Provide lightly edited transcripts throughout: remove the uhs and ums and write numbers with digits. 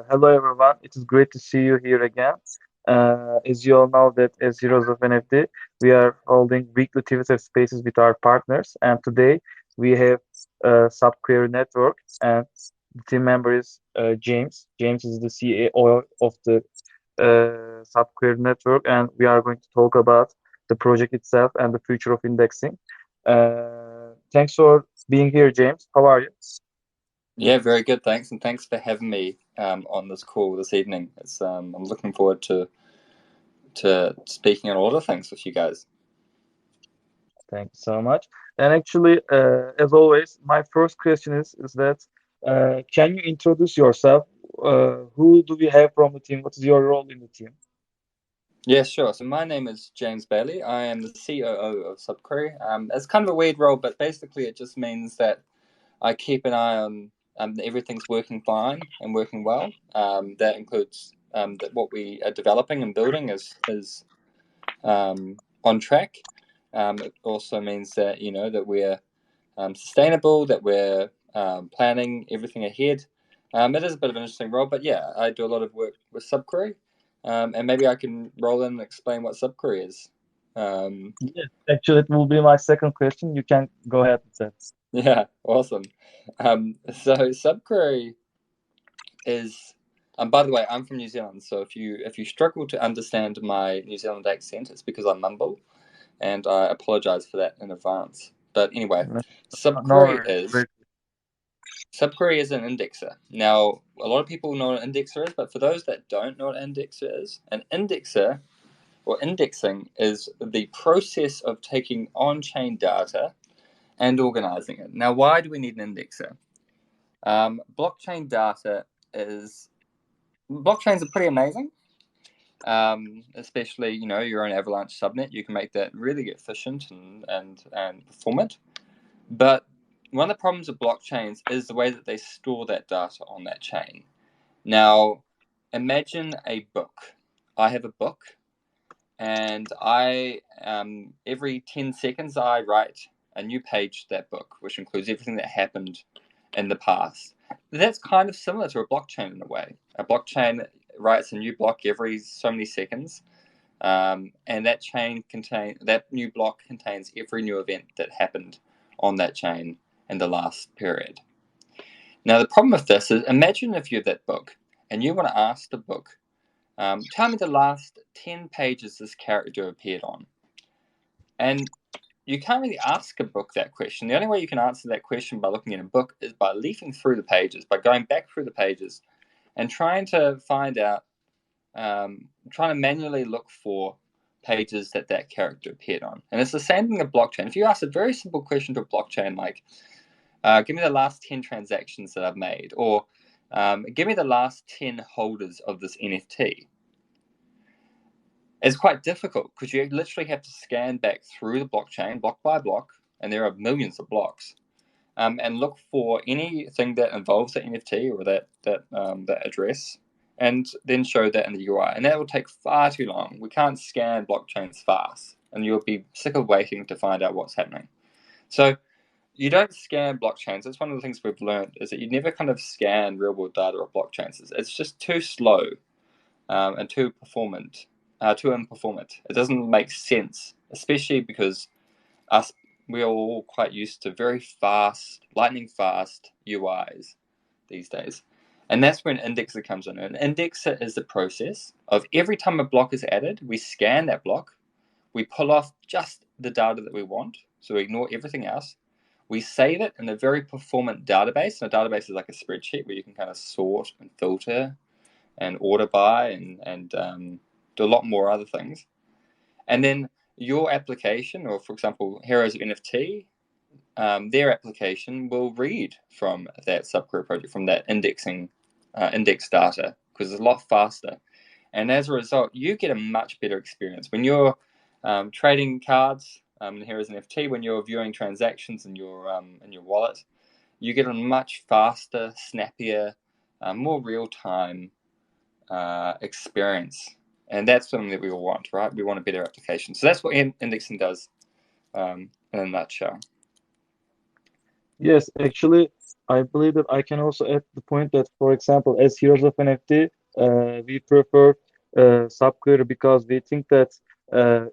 Hello everyone. It is great to see you here again. As you all know that as Heroes of NFT, we are holding weekly Twitter spaces with our partners, and today we have SubQuery Network, and the team member is James. James is the CEO of the SubQuery Network, and we are going to talk about the project itself and the future of indexing. Thanks for being here, James. How are you? Yeah, very good. Thanks, and thanks for having me on this call this evening. I'm looking forward to speaking on a lot of things with you guys. Thank you so much. And actually, as always, my first question is that can you introduce yourself? Who do we have from the team? What is your role in the team? Yeah, sure. So my name is James Bailey. I am the COO of SubQuery. It's kind of a weird role, but basically it just means that I keep an eye on that everything's working fine and working well. That includes that what we are developing and building is on track. It also means that that we're sustainable, that we're planning everything ahead. It is a bit of an interesting role, but yeah, I do a lot of work with SubQuery, and maybe I can roll in and explain what SubQuery is. Um, Yes, actually, it will be my second question. You can go ahead with that. yeah, awesome. So SubQuery is, by the way, I'm from New Zealand, so if you struggle to understand my New Zealand accent, it's because I mumble, and I apologize for that in advance. But anyway, No, no SubQuery worries. is SubQuery is an indexer. Now, a lot of people know what an indexer is, but for those that don't know what an indexer is, an indexer or indexing is the process of taking on-chain data and organizing it. Now, why do we need an indexer? Blockchain data is blockchains are pretty amazing. Especially your own Avalanche subnet, you can make that really efficient and performant. But one of the problems with blockchains is the way that they store that data on that chain. Now, imagine a book. I have a book, and I every 10 seconds I write a new page to that book, which includes everything that happened in the past. That's kind of similar to a blockchain in a way. A blockchain writes a new block every so many seconds, and that new block contains every new event that happened on that chain in the last period. Now, the problem with this is, imagine if you have that book and you want to ask the book, tell me the last 10 pages this character appeared on. And you can't really ask a book that question. The only way you can answer that question by looking in a book is by leafing through the pages, by going back through the pages and trying to find out, trying to manually look for pages that character appeared on. And it's the same thing with blockchain. If you ask a very simple question to a blockchain like, give me the last 10 transactions that I've made, or give me the last 10 holders of this NFT. It's quite difficult because you literally have to scan back through the blockchain, block by block, and there are millions of blocks, and look for anything that involves the NFT or that address, and then show that in the UI. And that will take far too long. We can't scan blockchains fast, and you'll be sick of waiting to find out what's happening. So you don't scan blockchains. That's one of the things we've learned, is that you never kind of scan real world data of blockchains. It's just too slow, and too imperformant. It doesn't make sense, especially because us we're all quite used to very fast, lightning fast UIs these days. And that's when an indexer comes in. An indexer is the process of every time a block is added, we scan that block, we pull off just the data that we want, so we ignore everything else. We save it in a very performant database. And a database is like a spreadsheet where you can kind of sort and filter and order by and do a lot more other things. And then your application, or for example, Heroes of NFT, their application will read from that SubQuery project, from that index data, because it's a lot faster. And as a result, you get a much better experience when you're trading cards in Heroes NFT. When you're viewing transactions in your wallet, you get a much faster, snappier, more real time experience. And that's something that we all want, right? We want a better application. So that's what indexing does, in a nutshell. Yes, actually, I believe that I can also add the point that, for example, as Heroes of NFT, we prefer SubQuery because we think that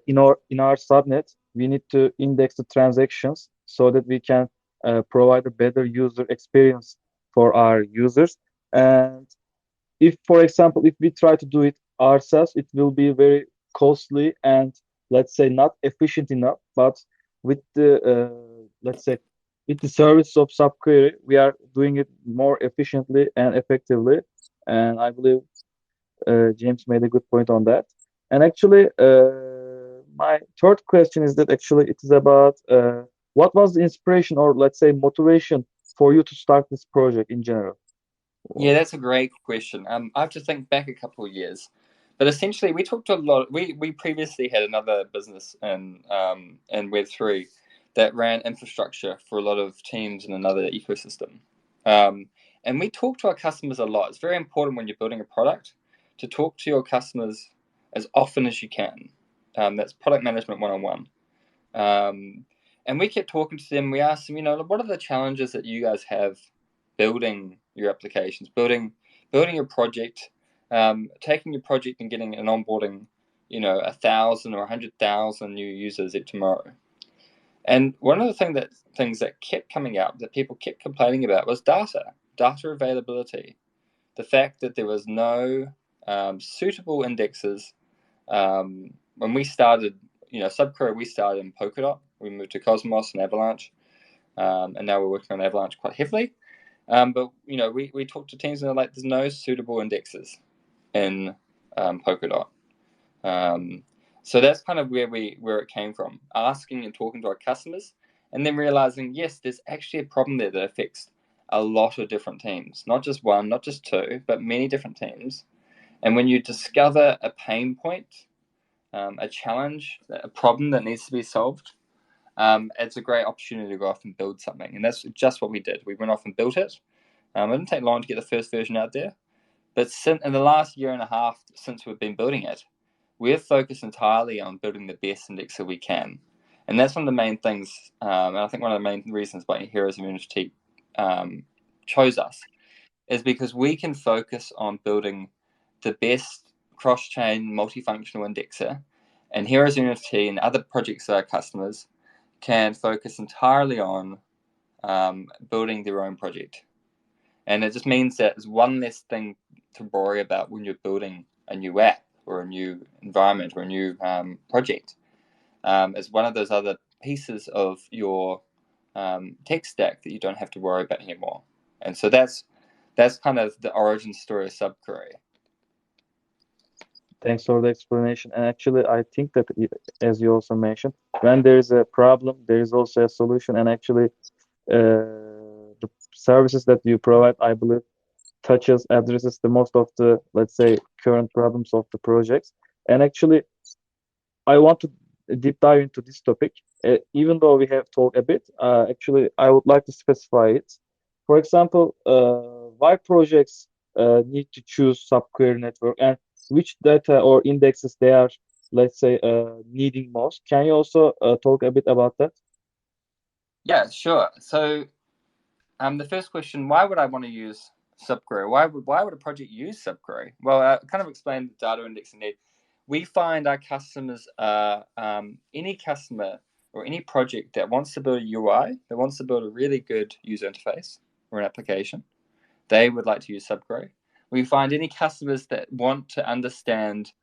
in our subnet we need to index the transactions so that we can provide a better user experience for our users. And if, for example, if we try to do it ourselves, it will be very costly and, let's say, not efficient enough. But with the let's say with the service of subquery, we are doing it more efficiently and effectively. And I believe James made a good point on that. And actually, my third question is that actually it is about what was the inspiration or, let's say, motivation for you to start this project in general? Yeah, that's a great question. I have to think back a couple of years, but essentially, we talked a lot. We previously had another business in Web3 that ran infrastructure for a lot of teams in another ecosystem, um, and we talk to our customers a lot. It's very important when you're building a product to talk to your customers as often as you can. That's product management 101. Um, and we kept talking to them. We asked them, what are the challenges that you guys have building your applications, building your project, taking your project and getting and onboarding, 1,000 or 100,000 new users tomorrow. And one of the things that kept coming up that people kept complaining about was data availability, the fact that there was no suitable indexes. When we started, SubQuery, we started in Polkadot. We moved to Cosmos and Avalanche, and now we're working on Avalanche quite heavily. But we talked to teams and they're like, there's no suitable indexes in Polkadot. Um, so that's kind of where it came from, asking and talking to our customers, and then realizing yes, there's actually a problem there that affects a lot of different teams, not just one, not just two, but many different teams. And when you discover a pain point, a challenge, a problem that needs to be solved, it's a great opportunity to go off and build something. And that's just what we did. We went off and built it. It didn't take long to get the first version out there. But in the last year and a half since we've been building it, we're focused entirely on building the best index that we can. And that's one of the main things, and I think one of the main reasons why Heroes Immunity chose us is because we can focus on building the best cross-chain multifunctional indexer, and Heroes Unity and other projects that our customers can focus entirely on building their own project. And it just means that there's one less thing to worry about when you're building a new app or a new environment or a new project. It's one of those other pieces of your tech stack that you don't have to worry about anymore. And so that's kind of the origin story of SubQuery. Thanks for the explanation. And actually, I think that, as you also mentioned, when there is a problem, there is also a solution. And actually, the services that you provide, I believe, addresses the most of the, let's say, current problems of the projects. And actually, I want to deep dive into this topic. Even though we have talked a bit, actually, I would like to specify it. For example, why projects need to choose subquery network and which data or indexes they are, let's say, needing most. Can you also talk a bit about that? Yeah, sure. So the first question: why would I want to use SubQuery? Why would a project use SubQuery? Well, I kind of explained the data indexing need. We find our customers, any customer or any project that wants to build a UI, that wants to build a really good user interface or an application, they would like to use SubQuery. We find any customers that want to understand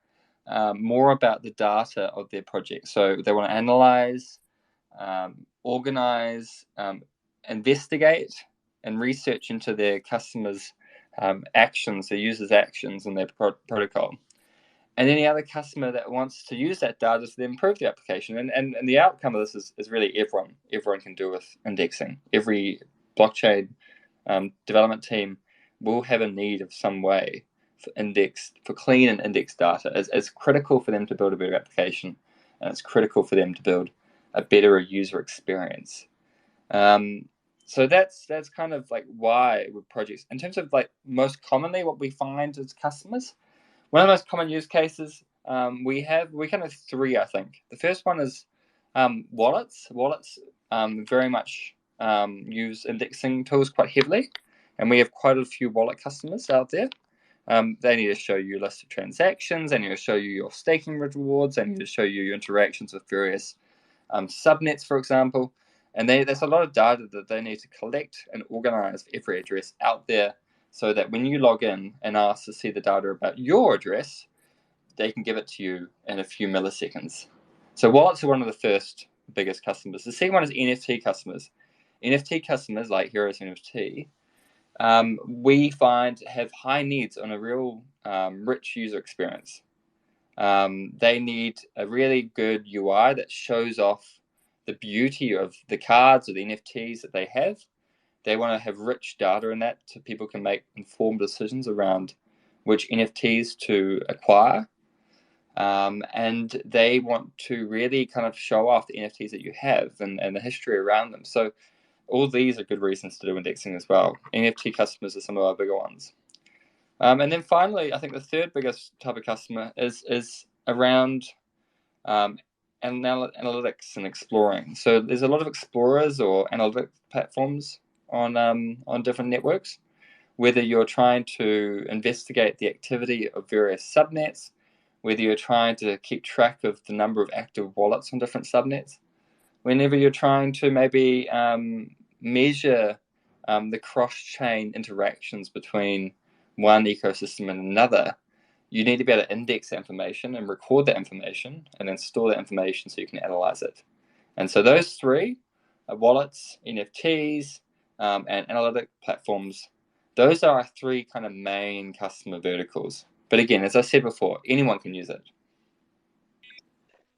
more about the data of their project. So they want to analyze, organize, investigate, and research into their customers' actions, their users' actions, and their protocol. And any other customer that wants to use that data to improve the application. And the outcome of this is really everyone. Everyone can do with indexing. Every blockchain development team will have a need of some way for clean and indexed data. It's critical for them to build a better application, and it's critical for them to build a better user experience. So that's kind of like why with projects. In terms of like most commonly what we find as customers, one of the most common use cases we kind of three, I think. The first one is wallets. Wallets very much use indexing tools quite heavily, and we have quite a few wallet customers out there. They need to show you a list of transactions, they need to show you your staking rewards, they need to show you your interactions with various subnets, for example. And there's a lot of data that they need to collect and organize for every address out there so that when you log in and ask to see the data about your address, they can give it to you in a few milliseconds. So wallets are one of the first biggest customers. The second one is NFT customers. NFT customers like Heroes NFT, we find have high needs on a real rich user experience. They need a really good UI that shows off the beauty of the cards or the NFTs that they have. They want to have rich data in that so people can make informed decisions around which NFTs to acquire. And they want to really kind of show off the NFTs that you have and the history around them. So all these are good reasons to do indexing as well. NFT customers are some of our bigger ones. And then finally, I think the third biggest type of customer is around analytics and exploring. So there's a lot of explorers or analytic platforms on different networks. Whether you're trying to investigate the activity of various subnets, whether you're trying to keep track of the number of active wallets on different subnets, whenever you're trying to maybe measure the cross-chain interactions between one ecosystem and another, you need to be able to index that information and record that information and then store that information so you can analyze it. And so those three, wallets, NFTs, and analytic platforms, those are our three kind of main customer verticals. But again, as I said before, anyone can use it.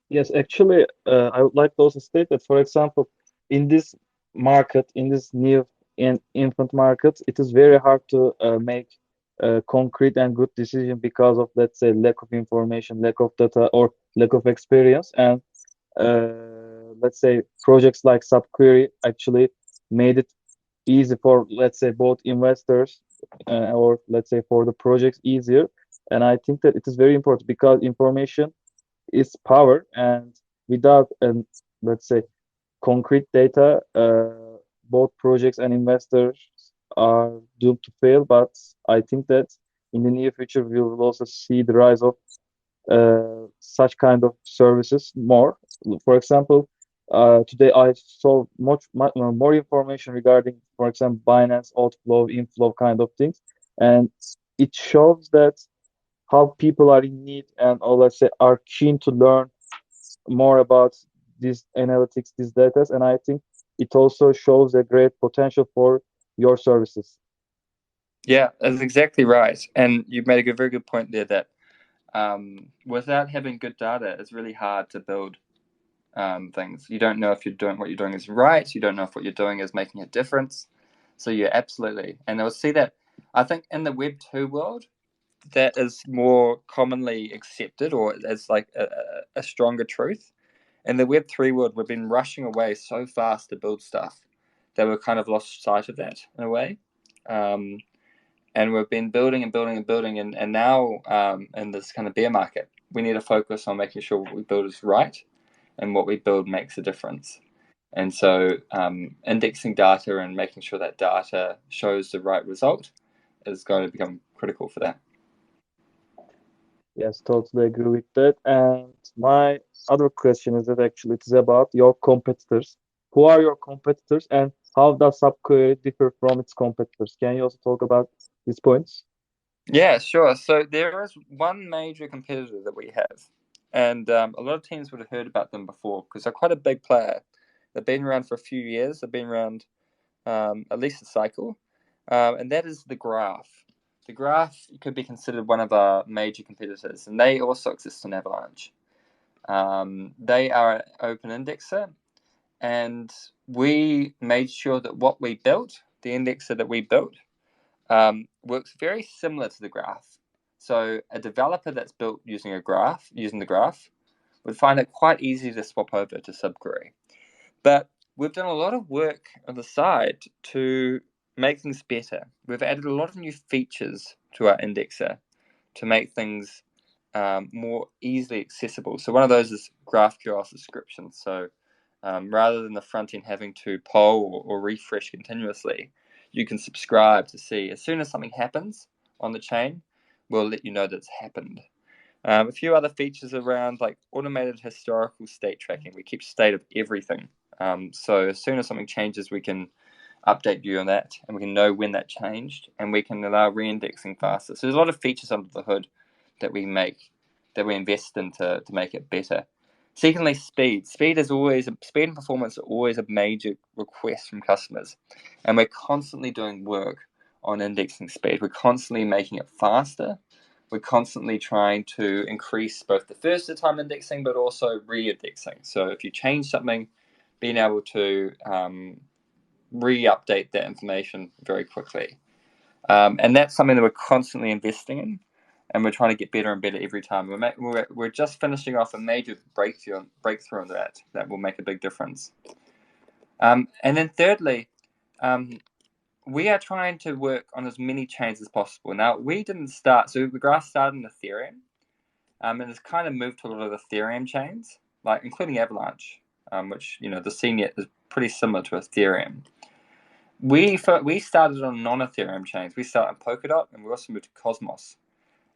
Yes, actually, I would like to also state that, for example, in this market, in this new and infant market, it is very hard to make a concrete and good decision because of, let's say, lack of information, lack of data, or lack of experience. And let's say projects like SubQuery actually made it easy for, let's say, both investors or let's say for the projects easier. And I think that it is very important because information is power, and without let's say concrete data, both projects and investors are doomed to fail. But I think that in the near future we will also see the rise of such kind of services more. For example, today I saw much more information regarding, for example, Binance outflow, inflow kind of things, and it shows that how people are in need and, or let's say, are keen to learn more about these analytics, these data, and I think it also shows a great potential for your services. Yeah, that's exactly right. And you've made a very good point there that without having good data, it's really hard to build things. You don't know if what you're doing is right. You don't know if what you're doing is making a difference. So yeah, absolutely. And I'll see that. I think in the Web 2 world, that is more commonly accepted, or as like a stronger truth. In the Web 3 world, we've been rushing away so fast to build stuff that we've kind of lost sight of that in a way. Um, and we've been building and building and building, and now in this kind of bear market, we need to focus on making sure what we build is right and what we build makes a difference. And so indexing data and making sure that data shows the right result is going to become critical for that. Yes, totally agree with that. And my other question is that actually it is about your competitors. Who are your competitors, and how does subquery differ from its competitors? Can you also talk about these points? Yeah, sure. So there is one major competitor that we have, and a lot of teams would have heard about them before because they're quite a big player. They've been around for a few years. They've been around at least a cycle, and that is the Graph. The Graph could be considered one of our major competitors, and they also exist on Avalanche. They are an open indexer, and we made sure that what we built, the indexer that we built, works very similar to the Graph. So a developer that's built using the Graph, would find it quite easy to swap over to SubQuery. But we've done a lot of work on the side to make things better. We've added a lot of new features to our indexer to make things more easily accessible. So one of those is GraphQL subscriptions. So Rather than the front end having to poll or refresh continuously, you can subscribe to see as soon as something happens on the chain, we'll let you know that it's happened. A few other features around like automated historical state tracking. We keep state of everything. So as soon as something changes, we can update you on that, and we can know when that changed, and we can allow re-indexing faster. So there's a lot of features under the hood that we invest in to make it better. Secondly, speed. Speed and performance are always a major request from customers, and we're constantly doing work on indexing speed. We're constantly making it faster. We're constantly trying to increase both the first time indexing, but also re-indexing. So if you change something, being able to re-update that information very quickly. And that's something that we're constantly investing in, and we're trying to get better and better every time. We're just finishing off a major breakthrough on that will make a big difference. And then thirdly, we are trying to work on as many chains as possible. Now, we didn't start, so the graph started in Ethereum, and it's kind of moved to a lot of Ethereum chains, like including Avalanche, which, the CNET is pretty similar to Ethereum. We started on non-Ethereum chains. We started on Polkadot, and we also moved to Cosmos.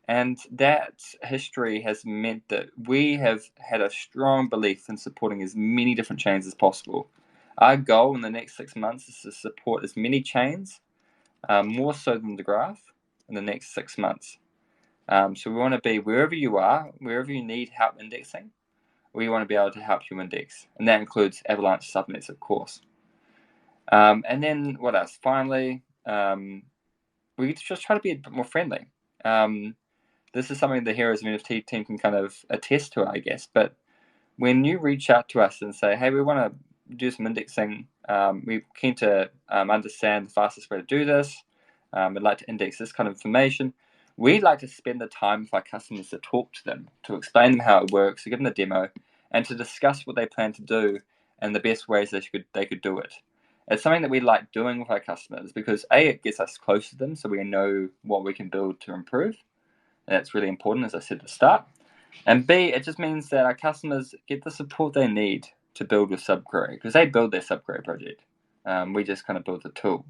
And that history has meant that we have had a strong belief in supporting as many different chains as possible. Our goal in the next 6 months is to support as many chains, more so than the graph, in the next 6 months. So we want to be wherever you are, wherever you need help indexing, we want to be able to help you index. And that includes Avalanche subnets, of course. And then what else? Finally, we just try to be a bit more friendly. This is something the Heroes of NFT team can kind of attest to, I guess. But when you reach out to us and say, hey, we want to do some indexing, we're keen to understand the fastest way to do this, we'd like to index this kind of information, we'd like to spend the time with our customers to talk to them, to explain them how it works, to give them the demo, and to discuss what they plan to do and the best ways they could do it. It's something that we like doing with our customers because A, it gets us close to them so we know what we can build to improve. And that's really important, as I said at the start. And B, it just means that our customers get the support they need to build with SubQuery because they build their SubQuery project. We just kind of build the tool.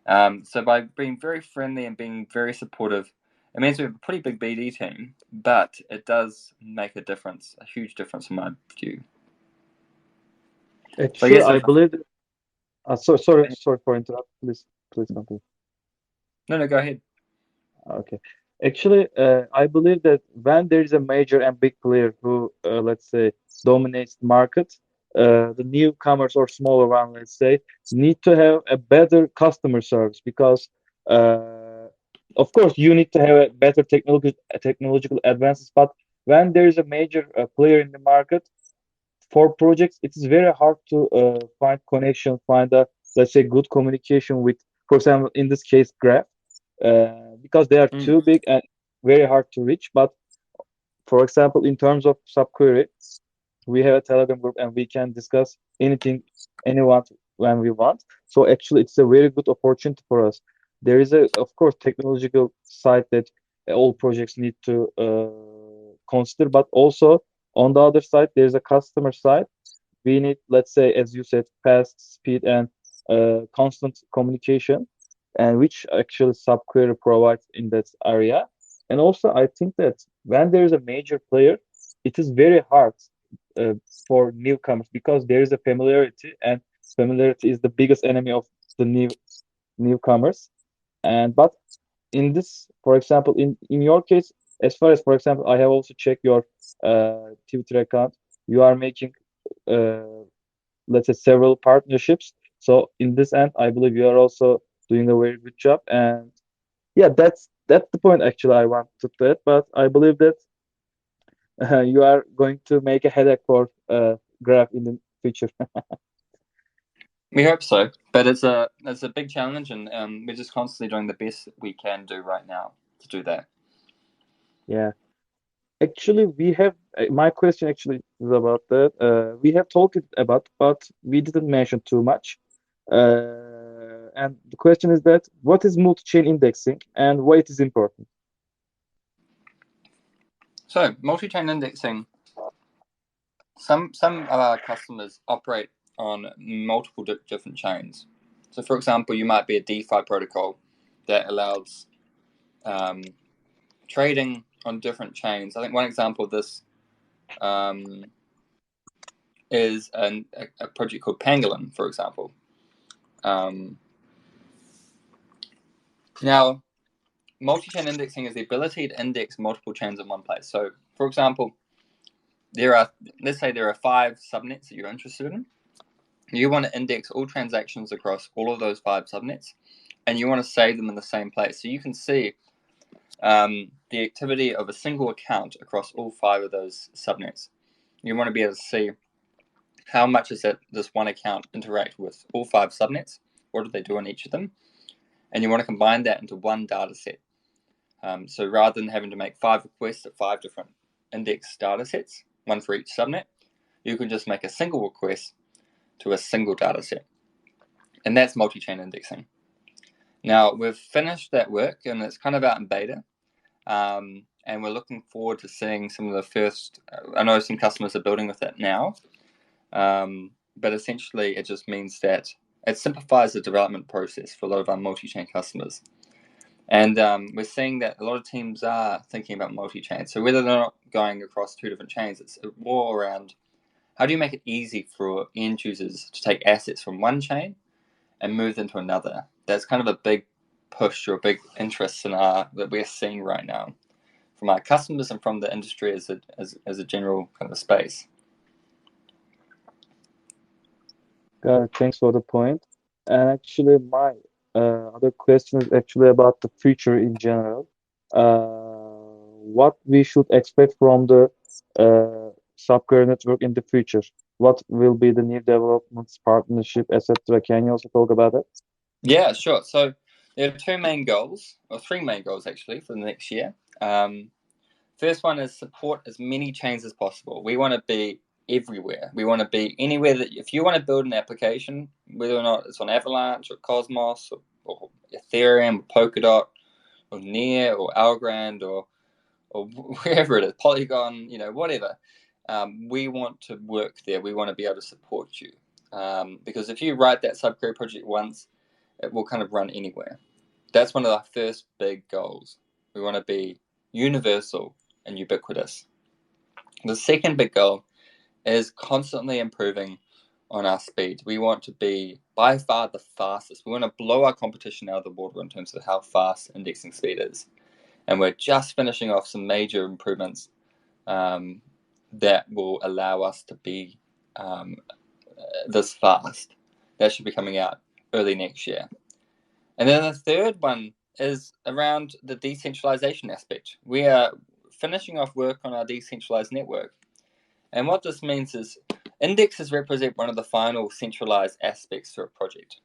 So by being very friendly and being very supportive, it means we have a pretty big BD team, but it does make a difference, a huge difference in my view. So I Actually, guess I if, believe that, sorry for interrupt. Please continue. no, go ahead. Okay. Actually, I believe that when there is a major and big player who, let's say, dominates the market, the newcomers or smaller one, let's say, need to have a better customer service because, of course, you need to have a better technological advances. But when there is a major player in the market, for projects, it is very hard to find connection, find a, let's say, good communication with, for example, in this case, Graph, because they are Mm. too big and very hard to reach. But for example, in terms of subquery, we have a Telegram group and we can discuss anything, anyone when we want. So actually, it's a very good opportunity for us. There is a, of course, technological side that all projects need to consider, but also on the other side, there's a customer side. We need, let's say, as you said, fast, speed, and constant communication, and which actually subquery provides in that area. And also, I think that when there is a major player, it is very hard uh, for newcomers because there is a familiarity, and familiarity is the biggest enemy of the newcomers. And but in this, for example, in your case, as far as, for example, I have also checked your Twitter account. You are making, uh, let's say, several partnerships. So in this end, I believe you are also doing a very good job. And yeah, that's the point actually I want to put. But I believe that you are going to make a headache for Graph in the future. We hope so, but it's a big challenge, and we're just constantly doing the best we can do right now to do that. Yeah. Actually, we have my question actually is about that. We have talked about, but we didn't mention too much. And the question is that what is multi-chain indexing and why it is important? So multi-chain indexing Some of our customers operate on multiple different chains. So, for example, you might be a DeFi protocol that allows trading on different chains. I think one example of this is a project called Pangolin, for example. Now, multi-chain indexing is the ability to index multiple chains in one place. So, for example, let's say there are 5 subnets that you're interested in. You want to index all transactions across all of those 5 subnets, and you want to save them in the same place. So you can see the activity of a single account across all 5 of those subnets. You want to be able to see how much does this one account interact with all 5 subnets, what do they do on each of them, and you want to combine that into one data set. So rather than having to make 5 requests at 5 different index data sets, one for each subnet, you can just make a single request to a single data set. And that's multi-chain indexing. Now, we've finished that work, and it's kind of out in beta. And we're looking forward to seeing some of the first, I know some customers are building with it now, but essentially it just means that it simplifies the development process for a lot of our multi-chain customers. And we're seeing that a lot of teams are thinking about multi-chain. So whether they're not going across 2 different chains, it's more around how do you make it easy for end users to take assets from one chain and move them to another. That's kind of a big push or a big interest that we're seeing right now from our customers and from the industry as a general kind of space. Thanks for the point. And actually, my other question is actually about the future in general. What we should expect from the SubQuery network in the future? What will be the new developments, partnership, etc.? Can you also talk about it? Yeah, sure. So there are 2 main goals, or 3 main goals actually, for the next year. First one is support as many chains as possible. We want to be everywhere. We want to be anywhere that if you want to build an application, whether or not it's on Avalanche or Cosmos or Ethereum or Polkadot or Near or Algorand or wherever it is, Polygon, whatever. We want to work there. We want to be able to support you. Because if you write that SubQuery project once, it will kind of run anywhere. That's one of our first big goals. We want to be universal and ubiquitous. The second big goal is constantly improving on our speed. We want to be by far the fastest. We want to blow our competition out of the water in terms of how fast indexing speed is. And we're just finishing off some major improvements that will allow us to be this fast. That should be coming out early next year. And then the third one is around the decentralization aspect. We are finishing off work on our decentralized network. And what this means is indexes represent one of the final centralized aspects to a project.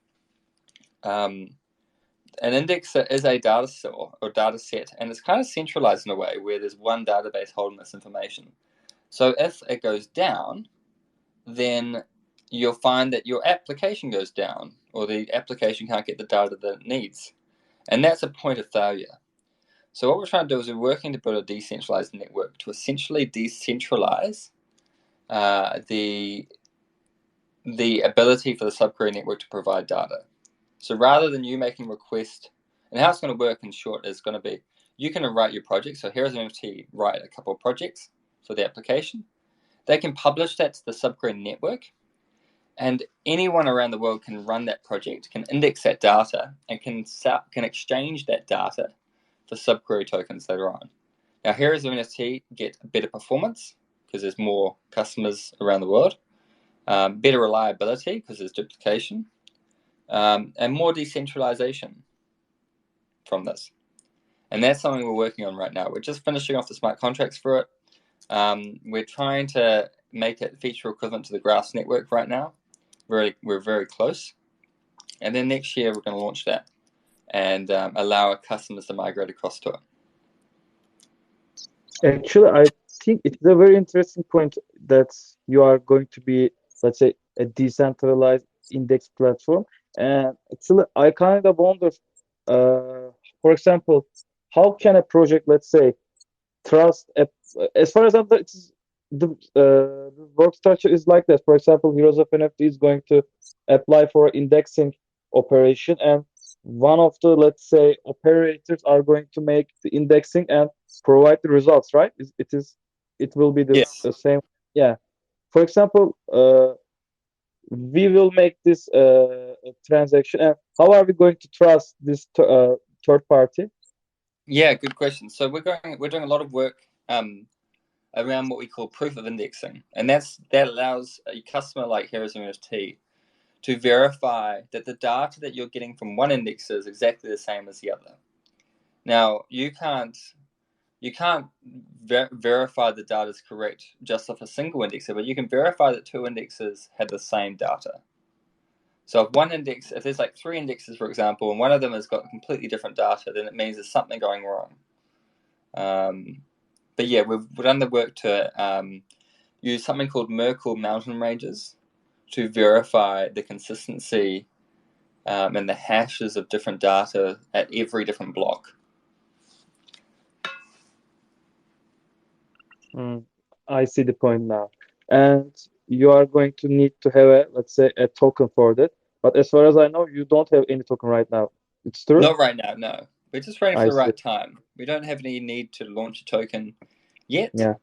An index is a data store or data set, and it's kind of centralized in a way where there's one database holding this information. So if it goes down, then you'll find that your application goes down, or the application can't get the data that it needs. And that's a point of failure. So what we're trying to do is we're working to build a decentralized network to essentially decentralize the ability for the SubQuery network to provide data. So rather than you making requests, and how it's going to work in short is going to be, you can write your project. So here's an NFT, write a couple of projects for the application. They can publish that to the SubQuery network, and anyone around the world can run that project, can index that data, and can exchange that data for SubQuery tokens later on. Now, here is an NFT, get better performance because there's more customers around the world, better reliability because there's duplication, and more decentralization from this. And that's something we're working on right now. We're just finishing off the smart contracts for it. We're trying to make it feature equivalent to the Graphs network right now. We're very close. And then next year, we're going to launch that and allow our customers to migrate across to it. Actually, I think it's a very interesting point that you are going to be, let's say, a decentralized index platform. And actually, I kind of wonder, for example, how can a project, let's say, trust a, as far as I'm, it's the work structure is like that. For example, Heroes of NFT is going to apply for indexing operation, and one of the, let's say, operators are going to make the indexing and provide the results, right? It will be the Yes. same. Yeah. For example, we will make this transaction, and how are we going to trust this third party? Yeah, good question. So we're doing a lot of work around what we call proof of indexing, and that allows a customer like Heroes of NFT to verify that the data that you're getting from one indexer is exactly the same as the other. Now, you can't verify the data is correct just off a single indexer, but you can verify that two indexes have the same data. So if there's like three indexes, for example, and one of them has got completely different data, then it means there's something going wrong. But yeah, we've done the work to use something called Merkle mountain ranges to verify the consistency and the hashes of different data at every different block. Mm, I see the point now. And you are going to need to have a, let's say, a token for that. But as far as I know, you don't have any token right now. It's true? Not right now, no. We're just waiting for I the see. right time. We don't have any need to launch a token yet. Yeah.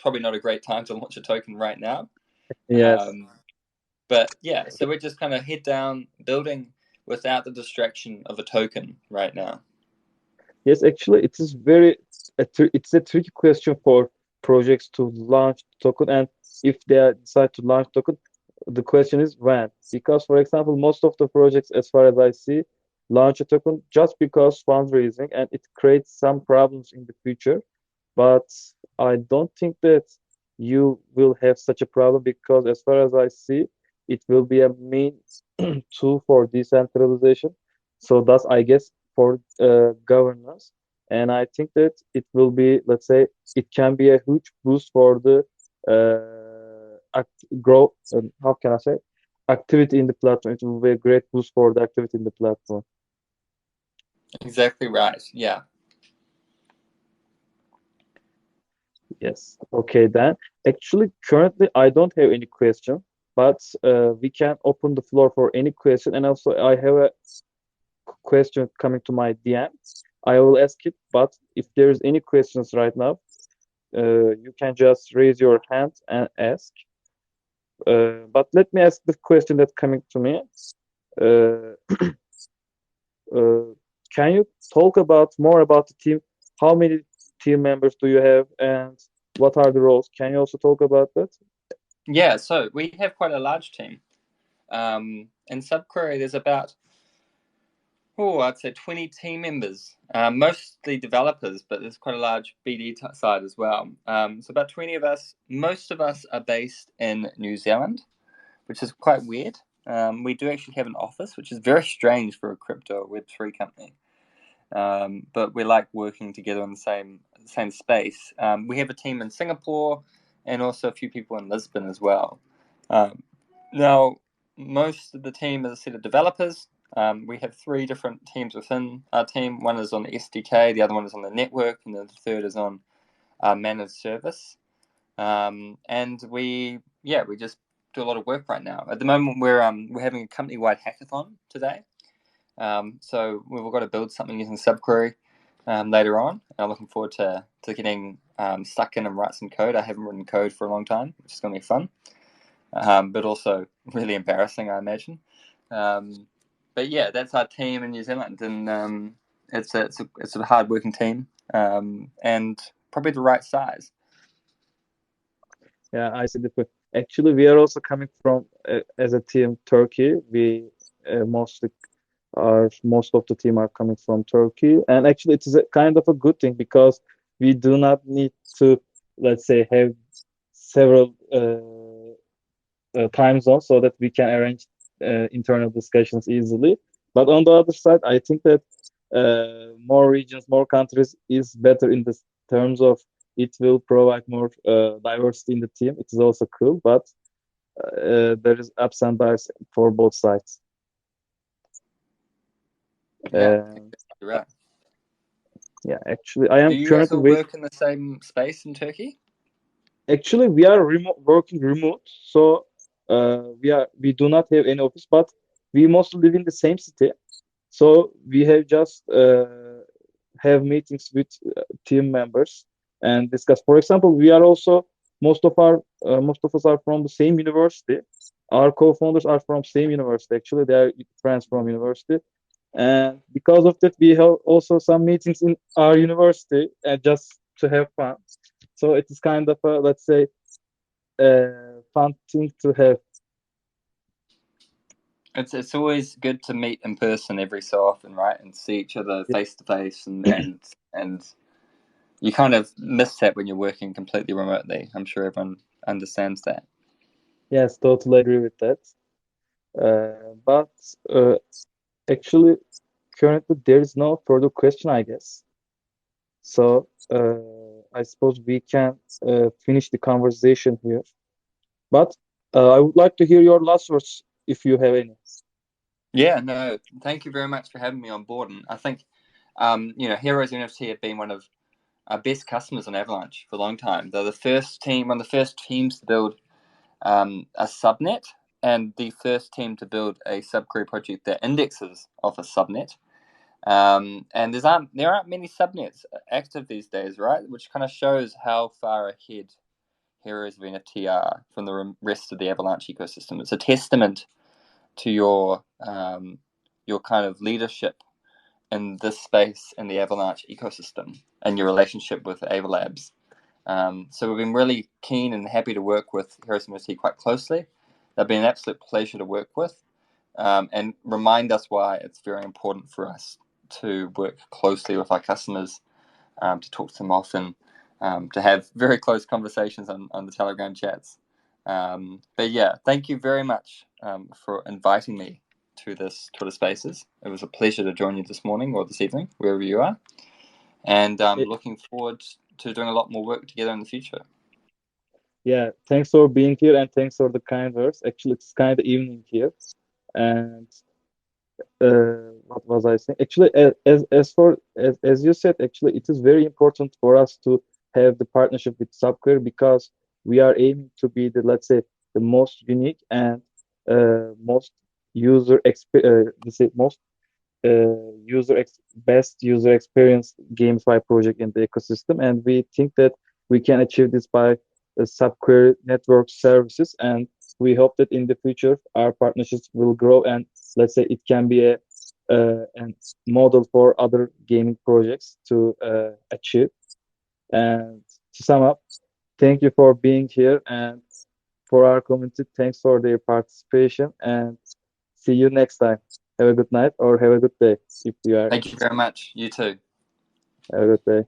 Probably not a great time to launch a token right now. Yes. Um, but yeah, so we're just kind of head down building without the distraction of a token right now. Yes, actually, it is it's a tricky question for projects to launch token, and if they decide to launch token, the question is when. Because, for example, most of the projects, as far as I see, launch a token just because fundraising, and it creates some problems in the future. But I don't think that you will have such a problem because, as far as I see, it will be a main tool for decentralization. So thus, I guess for governance, and I think that it will be, let's say, it can be a huge boost for the act grow. How can I say? Activity in the platform. It will be a great boost for the activity in the platform. Exactly right. Yeah. Yes. Okay, then. Actually, currently, I don't have any question, but we can open the floor for any question. And also, I have a question coming to my DM. I will ask it, but if there's any questions right now, you can just raise your hand and ask. But let me ask the question that's coming to me. Uh, uh, can you talk about more about the team? How many team members do you have, and what are the roles? Can you also talk about that? Yeah, so we have quite a large team. In SubQuery, there's about, I'd say 20 team members, mostly developers, but there's quite a large BD side as well. So about 20 of us. Most of us are based in New Zealand, which is quite weird. We do actually have an office, which is very strange for a crypto Web3 company. But we like working together in the same space. We have a team in Singapore and also a few people in Lisbon as well. Um, Now, most of the team, as I said, are developers. We have three different teams within our team. One is on the SDK, the other one is on the network, and then the third is on managed service. And we just do a lot of work right now. At the moment, we're having a company-wide hackathon today. So we've got to build something using SubQuery later on. I'm looking forward to getting stuck in and write some code. I haven't written code for a long time, which is going to be fun, but also really embarrassing, I imagine. But yeah, that's our team in New Zealand, and it's a hard working team, and probably the right size. Yeah, I see the point. Actually, we are also coming from as a team Turkey. We mostly most of the team are coming from Turkey, and actually, it is a kind of a good thing because we do not need to, let's say, have several time zones so that we can arrange internal discussions easily. But on the other side, I think that more regions, more countries is better in the terms of it will provide more diversity in the team. It is also cool, but there is ups and downs for both sides. Yeah, And exactly right. yeah, actually, I Do am you guys currently all wait. work in the same space in Turkey? Actually, we are working remote, so we do not have any office, but we mostly live in the same city. So we have just have meetings with team members and discuss. For example, we are also most of us are from the same university. Our co-founders are from same university. Actually, they are friends from university, and because of that, we have also some meetings in our university and just to have fun. So it is kind of a, let's say, fun thing to have. It's always good to meet in person every so often, right, and see each other face to face, and you kind of miss that when you're working completely remotely. I'm sure everyone understands that. Yes, totally agree with that. But uh, actually, currently there is no further question, I guess. So I suppose we can finish the conversation here. But I would like to hear your last words if you have any. Yeah, no, thank you very much for having me on board. And I think, Heroes NFT have been one of our best customers on Avalanche for a long time. They're the first team, one of the first teams to build a subnet, and the first team to build a subquery project that indexes off a subnet. And there aren't many subnets active these days, right? Which kind of shows how far ahead Heroes of NFT are from the rest of the Avalanche ecosystem. It's a testament to your kind of leadership in this space in the Avalanche ecosystem and your relationship with Ava Labs. So we've been really keen and happy to work with Heroes of NFT quite closely. They've been an absolute pleasure to work with, and remind us why it's very important for us to work closely with our customers, to talk to them often, to have very close conversations on the Telegram chats. But yeah, thank you very much for inviting me to this Twitter Spaces. It was a pleasure to join you this morning or this evening, wherever you are, and I'm Eh, looking forward to doing a lot more work together in the future. Yeah, thanks for being here and thanks for the kind words. Actually, it's kind of evening here. And what was I saying? Actually, as you said, actually, it is very important for us to have the partnership with SubQuery because we are aiming to be the, let's say, the most unique and most let's say most best user experience gamify project in the ecosystem, and we think that we can achieve this by subquery network services, and we hope that in the future our partnerships will grow and let's say it can be a model for other gaming projects to achieve. And to sum up, thank you for being here, and for our community, thanks for their participation, and see you next time. Have a good night or have a good day if you are Thank you interested. very much. You too. Have a good day.